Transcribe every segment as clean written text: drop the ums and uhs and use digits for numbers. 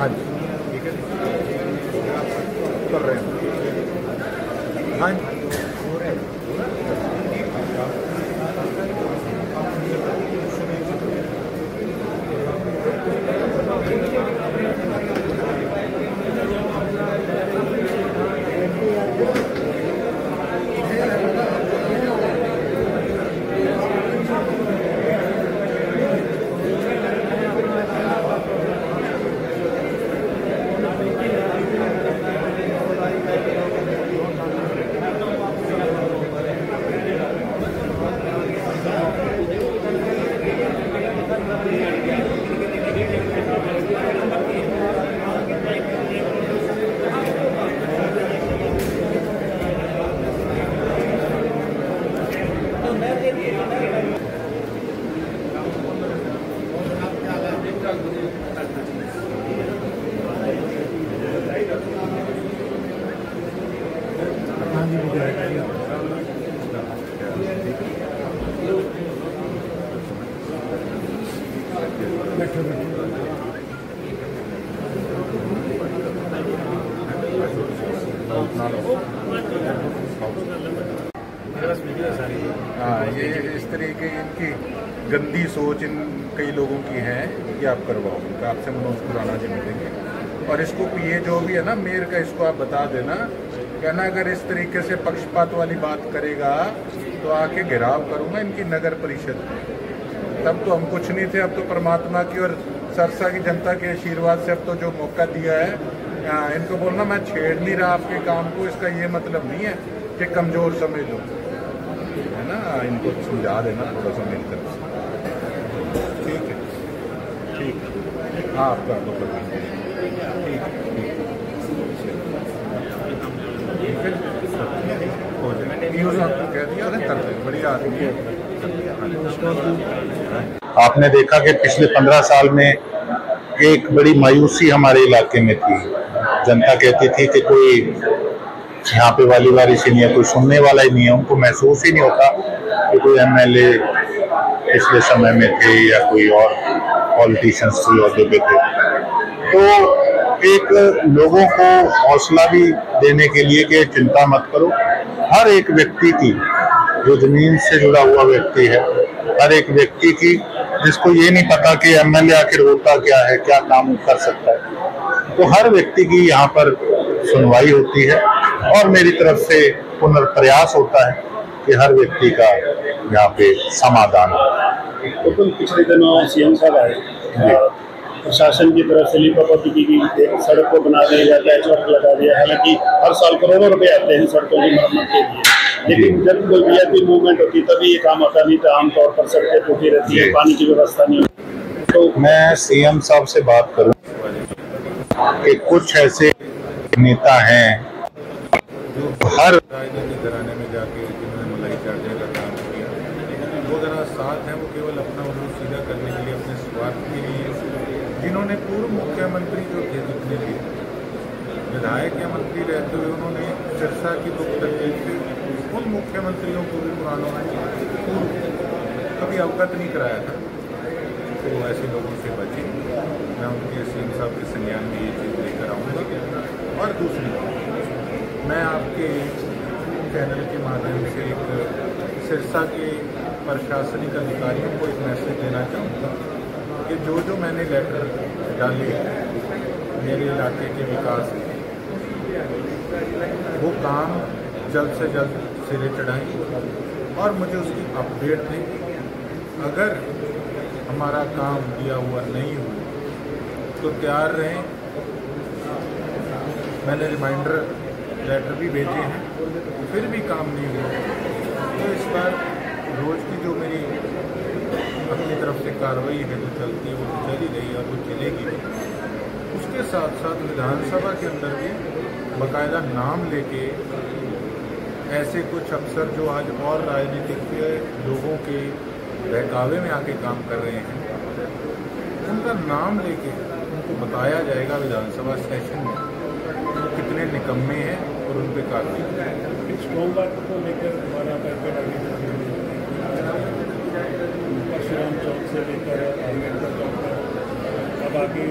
हाँ जी, ठीक है, कर रहे हैं। हाँ जी, हो रहे हैं। हाँ, ये इस तरीके इनकी गंदी सोच इन कई लोगों की है कि आप करवाओ, आपसे मनोज खुराना जी मिलेंगे। और इसको पीए जो भी है ना मेयर का, इसको आप बता देना, कहना अगर इस तरीके से पक्षपात वाली बात करेगा तो आके घेराव करूँगा इनकी नगर परिषद में। तब तो हम कुछ नहीं थे, अब तो परमात्मा की और सरसा की जनता के आशीर्वाद से अब तो जो मौका दिया है, इनको बोलना मैं छेड़ नहीं रहा आपके काम को, इसका ये मतलब नहीं है कि कमज़ोर समझ लो, है ना। इनको समझा देना थोड़ा सा मेरी तरफ से, ठीक है, ठीक है। हाँ, आपका तो ठीक है, हो जाए, आपको कह दिया ना, कर दे, बढ़िया आदमी है। आपने देखा कि पिछले 15 साल में एक बड़ी मायूसी हमारे इलाके में थी। जनता कहती थी कि कोई यहाँ पे वाली वारिस ही नहीं है, कोई सुनने वाला ही नहीं है। उनको महसूस ही नहीं होता कि कोई एमएलए पिछले समय में थे या कोई और पॉलिटिशियंस कोई औहदे पे थे। तो एक लोगों को हौसला भी देने के लिए कि चिंता मत करो, हर एक व्यक्ति की, जो जमीन से जुड़ा हुआ व्यक्ति है, हर एक व्यक्ति की, जिसको ये नहीं पता कि एमएलए आखिर होता क्या है, क्या काम कर सकता है, तो हर व्यक्ति की यहाँ पर सुनवाई होती है और मेरी तरफ से पुनर्प्रयास होता है कि हर व्यक्ति का यहाँ पे समाधान हो। तो पिछले दिनों सीएम साहब आए, प्रशासन की तरफ से लिपापोती की गई, सड़क को बना दिया जाता है, चौक लगा दिया। हालांकि हर साल करोड़ों रुपए आते हैं सड़कों की मरम्मत के लिए, लेकिन जब कोई वीआईपी मूवमेंट होती तभी ये काम होता नहीं था। आमतौर पर सड़कें टूटी रहती है, पानी की व्यवस्था नहीं होती। तो मैं सीएम साहब से बात करूं कि कुछ ऐसे नेता हैं जो हर राजनीति घराने में जाके जिन्होंने मलाई चाटने का काम किया, वो जरा साथ हैं, वो केवल अपना उन्हें सीधा करने के लिए, अपने स्वार्थ के लिए, जिन्होंने पूर्व मुख्यमंत्री जो थे, जितने भी विधायक या मंत्री रहते हुए उन्होंने सिरसा की दुख तकलीफ से उन मुख्यमंत्रियों को भी पुरानों कभी अवगत नहीं कराया था। तो ऐसे लोगों से बचे। मैं उनके सीएम साहब के संज्ञान में ये चीज़ लेकर आऊँगा। और दूसरी, मैं आपके चैनल के माध्यम से एक सिरसा के प्रशासनिक अधिकारियों को एक मैसेज देना चाहूँगा कि जो मैंने लेटर डाले मेरे इलाके के विकास के, वो काम जल्द से जल्द सिरे चढ़ाएं और मुझे उसकी अपडेट दें। अगर हमारा काम दिया हुआ नहीं हुआ तो तैयार रहें। मैंने रिमाइंडर लेटर भी भेजे हैं, फिर भी काम नहीं हुआ तो इस बार रोज़ की जो मेरी अपनी तरफ से कार्रवाई है जो चलती है वो तो चली रही और वो चलेगी। उसके साथ साथ विधानसभा के अंदर भी बाकायदा नाम लेके ऐसे कुछ अफसर जो आज और राजनीतिक लोगों के बहकावे में आके काम कर रहे हैं, उनका नाम लेके उनको बताया जाएगा विधानसभा सेशन में वो कितने निकम्मे हैं और उन पर कार्रवाई। सोमवार को लेकर हमारा परशुराम चौक से लेकर अम्बेडकर चौक तक अब आगे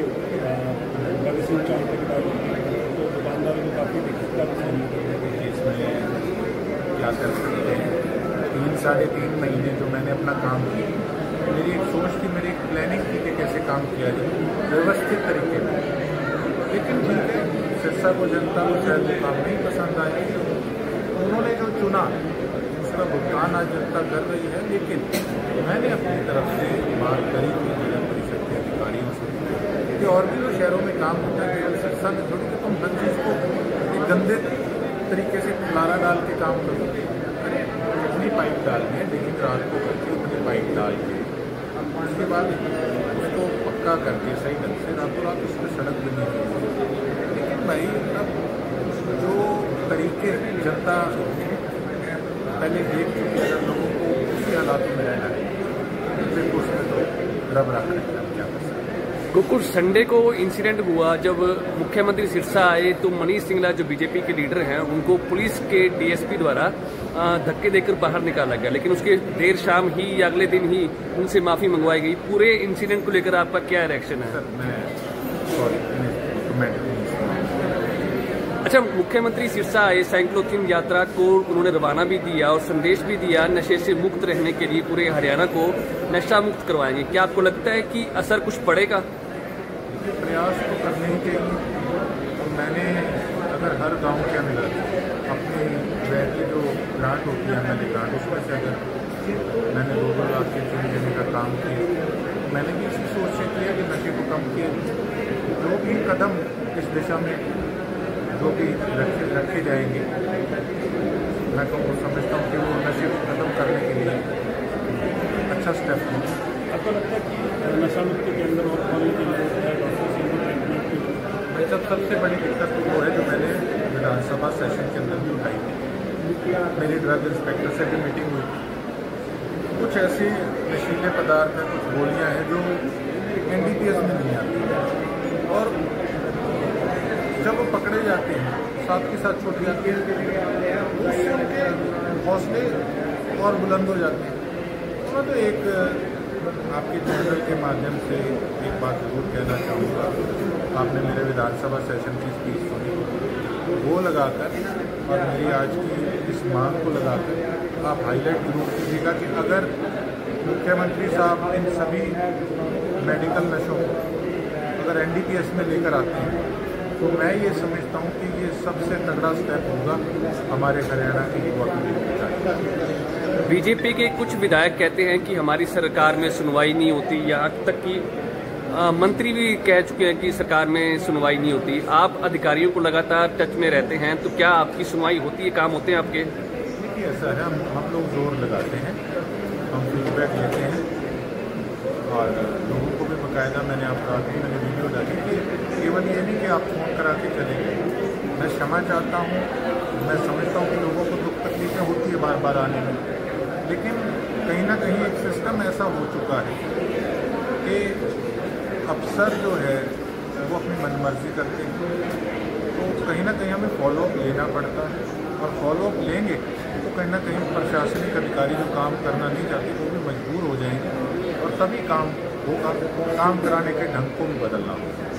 राशन चावल की किताब तो दुकानदारों को काफ़ी दिक्कत का सामना करना पड़ता है। इसमें क्या कर सकते हैं, 3-3.5 महीने जो मैंने अपना काम किया, मेरी एक सोच थी, मेरी एक प्लानिंग थी कि कैसे काम किया जाए व्यवस्थित तरीके में। लेकिन ठीक है, सिरसा को, जनता को शायद वो काम नहीं पसंद आया, उन्होंने जो चुना उसका भुगतान आज जनता कर रही है। लेकिन मैंने अपनी तरफ से बात करी थी जिला परिषद के अधिकारियों से कि और भी जो शहरों में काम होता है केवल सिरसा में थोड़ी, कि तुम हर चीज़ को एक गंदे तरीके से खलारा डाल के काम करोगे। अरे जितनी पाइप डालनी है, लेकिन रात को करके उतनी पाइप डाल के उसके बाद उसको पक्का करके सही ढंग से रातों रात उस पर सड़क बनी हुई। लेकिन भाई अब जो तरीके जनता पहले देख चुकी है, अगर लोगों को उसी हालातों में रहना है फिर उसमें तो रब रख रहे हैं, क्या कर सकते हैं। गोकुल, संडे को इंसिडेंट हुआ जब मुख्यमंत्री सिरसा आए तो मनीष सिंगला जो बीजेपी के लीडर हैं उनको पुलिस के डीएसपी द्वारा धक्के देकर बाहर निकाला गया, लेकिन उसके देर शाम ही या अगले दिन ही उनसे माफ़ी मंगवाई गई। पूरे इंसिडेंट को लेकर आपका क्या रिएक्शन है? सर मैं सॉरी, अच्छा, मुख्यमंत्री सिरसा आए, साइक्लोथीन यात्रा को उन्होंने रवाना भी दिया और संदेश भी दिया नशे से मुक्त रहने के लिए पूरे हरियाणा को नशा मुक्त करवाएंगे। क्या आपको लगता है कि असर कुछ पड़ेगा? प्रयास तो करने ही चाहिए। तो मैंने अगर हर गांव के अंदर अपनी वैध की जो ग्रांट होती है, मैंने ग्रांट उसमें से अगर मैंने 2 लाख के चुन देने का काम किया, मैंने भी इसी सोच से किया कि नशे को कम किया। जो भी कदम इस दिशा में जो भी रखे जाएंगे, मैं तो समझता हूँ कि वो नशे को खत्म करने के लिए अच्छा स्टेप है। आपको लगता है कि नशा मुक्ति के अंदर और कौन की जरूरत है? भाई साहब, सबसे बड़ी दिक्कत तो वो है जो मैंने विधानसभा सेशन के अंदर भी उठाई थी। मेरी ड्रग इंस्पेक्टर से भी मीटिंग हुई थी। कुछ ऐसे नशीले पदार्थ हैं, कुछ गोलियां हैं जो NDPS में नहीं आती, और जब वो पकड़े जाते हैं साथ के साथ छूट जाती है, उससे उनके हौसले और बुलंद हो जाते हैं। तो मैं तो एक आपके चैनल के माध्यम से एक बात जरूर कहना चाहूँगा। आपने मेरे विधानसभा सेशन की स्पीच सुनी, वो लगाकर और मेरी आज की इस मांग को लगाकर आप हाईलाइट जरूर कीजिएगा कि अगर मुख्यमंत्री साहब इन सभी मेडिकल नशों को अगर NDPS में लेकर आते हैं, तो मैं ये समझता हूँ कि ये सबसे तगड़ा स्टेप होगा हमारे हरियाणा के युवा पीढ़ी का। बीजेपी के कुछ विधायक कहते हैं कि हमारी सरकार में सुनवाई नहीं होती, यहाँ तक कि मंत्री भी कह चुके हैं कि सरकार में सुनवाई नहीं होती। आप अधिकारियों को लगातार टच में रहते हैं, तो क्या आपकी सुनवाई होती है, काम होते हैं आपके? देखिए, ऐसा है, हम लोग जोर लगाते हैं, हम फीडबैक लेते हैं, और लोगों को भी बाकायदा मैंने आपको मैंने वीडियो डाली कि केवल ये नहीं कि आप फ़ोन करा के चले गए। मैं क्षमा चाहता हूँ, मैं समझता हूँ कि लोगों को दुख तकलीफें होती है बार बार आने में, लेकिन कहीं ना कहीं एक सिस्टम ऐसा हो चुका है कि अफसर जो है वो अपनी मनमर्जी करते हैं। तो कहीं ना कहीं हमें फॉलोअप लेना पड़ता है, और फॉलोअप लेंगे तो कहीं ना कहीं प्रशासनिक अधिकारी जो काम करना नहीं चाहते वो भी मजबूर हो जाएंगे, और तभी काम होगा। काम कराने के ढंग को भी बदलना होगा।